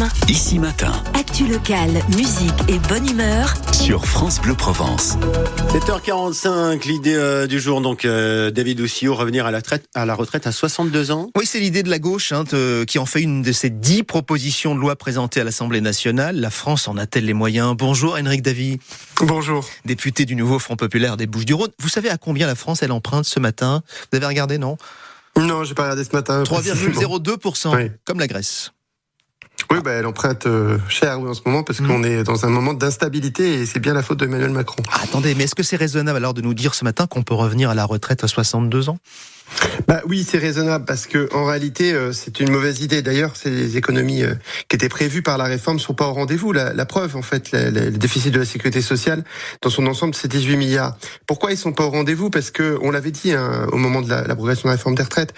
FM. Ici Matin, Actu locale, musique et bonne humeur. sur France Bleu Provence. 7h45, l'idée du jour, donc David Douciot, revenir à la retraite à 62 ans. Oui, c'est l'idée de la gauche qui en fait une de ces 10 propositions de loi présentées à l'Assemblée nationale. La France en a-t-elle les moyens? Bonjour Henrik Davy. Bonjour. Député du nouveau Front Populaire des Bouches-du-Rhône. Vous savez à combien la France elle emprunte ce matin? Vous avez regardé, non? Non, j'ai pas regardé ce matin. 3,02%, Oui. comme la Grèce. Oui, elle emprunte cher en ce moment parce qu'on est dans un moment d'instabilité et c'est bien la faute d'Emmanuel Macron. Attendez, mais est-ce que c'est raisonnable alors de nous dire ce matin qu'on peut revenir à la retraite à 62 ans? Oui, c'est raisonnable parce que en réalité, c'est une mauvaise idée. D'ailleurs, les économies qui étaient prévues par la réforme sont pas au rendez-vous. La preuve, en fait, le déficit de la sécurité sociale dans son ensemble, c'est 18 milliards. Pourquoi ils sont pas au rendez-vous? Parce que on l'avait dit au moment de l'abrogation de la réforme des retraites.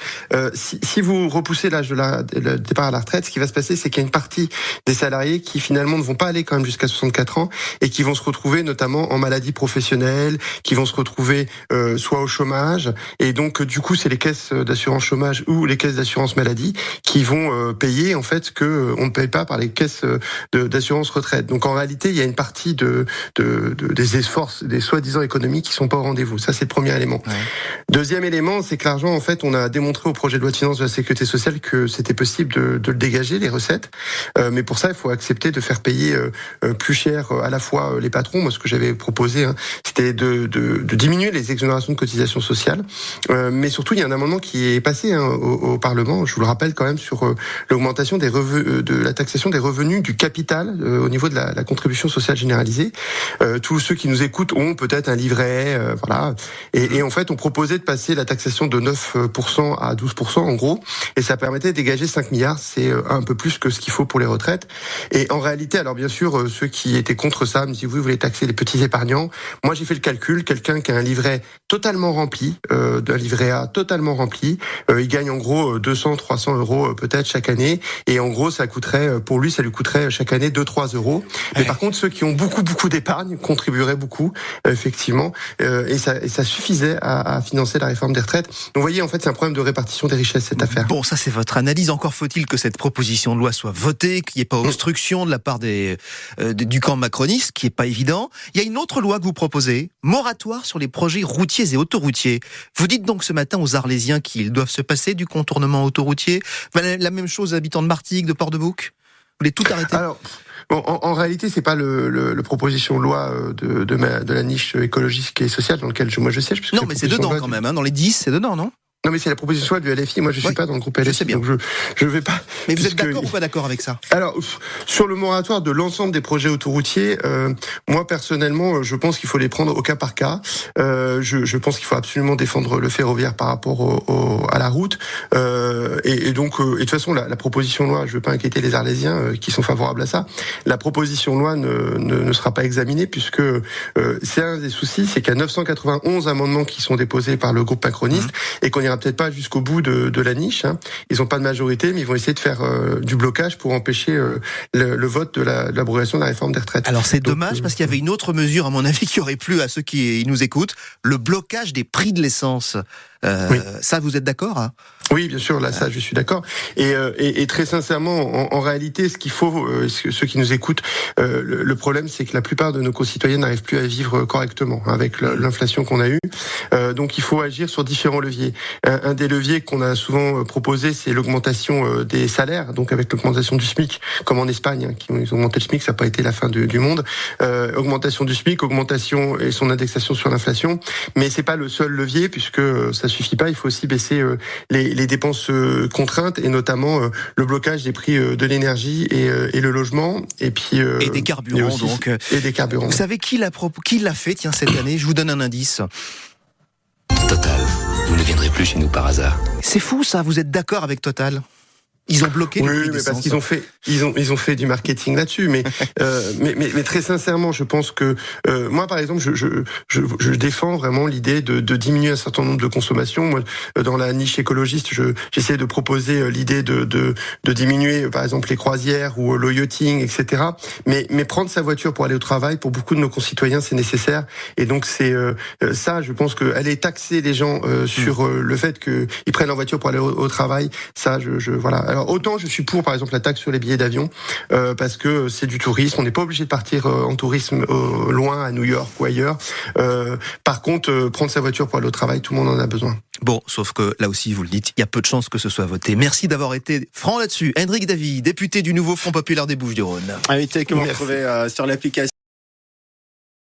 Si vous repoussez l'âge de le départ à la retraite, ce qui va se passer, c'est qu'il y a une partie des salariés qui finalement ne vont pas aller quand même jusqu'à 64 ans et qui vont se retrouver notamment en maladie professionnelle, qui vont se retrouver soit au chômage, et donc du coup c'est les caisses d'assurance chômage ou les caisses d'assurance maladie qui vont payer en fait que on ne paye pas par les caisses d'assurance retraite. Donc en réalité il y a une partie des efforts, des soi-disant économies qui sont pas au rendez-vous. Ça c'est le premier élément. Ouais. Deuxième élément, c'est que l'argent, en fait, on a démontré au projet de loi de finances de la sécurité sociale que c'était possible de le dégager, les recettes. Mais pour ça, il faut accepter de faire payer plus cher à la fois les patrons. Moi, ce que j'avais proposé, c'était de diminuer les exonérations de cotisations sociales. Mais surtout, il y a un amendement qui est passé au Parlement, je vous le rappelle quand même, sur l'augmentation de la taxation des revenus du capital au niveau de la contribution sociale généralisée. Tous ceux qui nous écoutent ont peut-être un livret, voilà. Et en fait, on proposait de passer la taxation de 9% à 12% en gros, et ça permettait de dégager 5 milliards. C'est un peu plus que ce qu'il faut pour les retraites. Et en réalité, alors bien sûr, ceux qui étaient contre ça me disent vous voulez taxer les petits épargnants. Moi, j'ai fait le calcul. Quelqu'un qui a un livret totalement rempli, d'un livret A totalement rempli, il gagne en gros 200, 300 euros peut-être chaque année. Et en gros, ça lui coûterait chaque année 2-3 euros. Mais par contre, ceux qui ont beaucoup d'épargne contribueraient beaucoup, effectivement. Et ça suffisait à financer la réforme des retraites. Donc, vous voyez, en fait, c'est un problème de répartition des richesses, cette affaire. Bon, ça, c'est votre analyse. Encore faut-il que cette proposition de loi soit votée, qu'il n'y ait pas obstruction de la part du camp macroniste, qui est pas évident. Il y a une autre loi que vous proposez, moratoire sur les projets routiers et autoroutiers. Vous dites donc ce matin aux Arlésiens qu'ils doivent se passer du contournement autoroutier. La même chose aux habitants de Martigues, de Port-de-Bouc. Vous voulez tout arrêter? Alors, bon, en réalité, c'est pas le proposition de loi de la niche écologiste et sociale dans laquelle moi je siège. Non, mais c'est dedans quand même. Dans les 10, c'est dedans, non? Non, mais c'est la proposition de LFI. Moi, je suis pas dans le groupe LFI. Je sais bien. Donc je vais pas. Mais vous êtes d'accord ou pas d'accord avec ça? Alors, sur le moratoire de l'ensemble des projets autoroutiers, moi, personnellement, je pense qu'il faut les prendre au cas par cas. Je pense qu'il faut absolument défendre le ferroviaire par rapport à la route. Et donc, de toute façon, la proposition de loi, je veux pas inquiéter les Arlésiens qui sont favorables à ça. La proposition de loi ne sera pas examinée puisque c'est un des soucis, c'est qu'il y a 991 amendements qui sont déposés par le groupe macroniste et qu'on ira peut-être pas jusqu'au bout de la niche. Ils n'ont pas de majorité, mais ils vont essayer de faire du blocage pour empêcher le vote de l'abrogation de la réforme des retraites. Alors c'est dommage parce qu'il y avait une autre mesure, à mon avis, qui aurait plu à ceux qui nous écoutent, le blocage des prix de l'essence. Oui. Ça, vous êtes d'accord? Oui, bien sûr, là, ça, je suis d'accord. Et très sincèrement, en réalité, ce qu'il faut, ceux qui nous écoutent, le problème, c'est que la plupart de nos concitoyens n'arrivent plus à vivre correctement avec l'inflation qu'on a eue. Donc, il faut agir sur différents leviers. Un des leviers qu'on a souvent proposé, c'est l'augmentation des salaires, donc avec l'augmentation du SMIC, comme en Espagne, ils ont augmenté le SMIC, ça n'a pas été la fin du monde. Augmentation du SMIC, augmentation et son indexation sur l'inflation. Mais c'est pas le seul levier, puisque ça suffit pas, il faut aussi baisser les dépenses contraintes et notamment le blocage des prix de l'énergie et le logement et puis et des carburants aussi, donc et des carburants. Vous savez qui l'a fait cette année? Je vous donne un indice. Total, vous ne viendrez plus chez nous par hasard. C'est fou ça, vous êtes d'accord avec Total? Ils ont bloqué le prix mais parce qu'ils ont fait du marketing là-dessus, mais très sincèrement, je pense que moi, par exemple, je défends vraiment l'idée de diminuer un certain nombre de consommations. Moi, dans la niche écologiste, j'essaie de proposer l'idée de diminuer, par exemple, les croisières ou le yachting, etc. Mais prendre sa voiture pour aller au travail, pour beaucoup de nos concitoyens, c'est nécessaire. Et donc c'est ça, je pense que aller taxer les gens sur le fait qu'ils prennent leur voiture pour aller au travail, ça, voilà. Alors autant je suis pour, par exemple, la taxe sur les billets d'avion, parce que c'est du tourisme. On n'est pas obligé de partir en tourisme loin, à New York ou ailleurs. Par contre, prendre sa voiture pour aller au travail, tout le monde en a besoin. Bon, sauf que là aussi, vous le dites, il y a peu de chances que ce soit voté. Merci d'avoir été franc là-dessus. Hendrik Davy, député du nouveau Front Populaire des Bouches-du-Rhône. Invité que vous retrouvez sur l'application.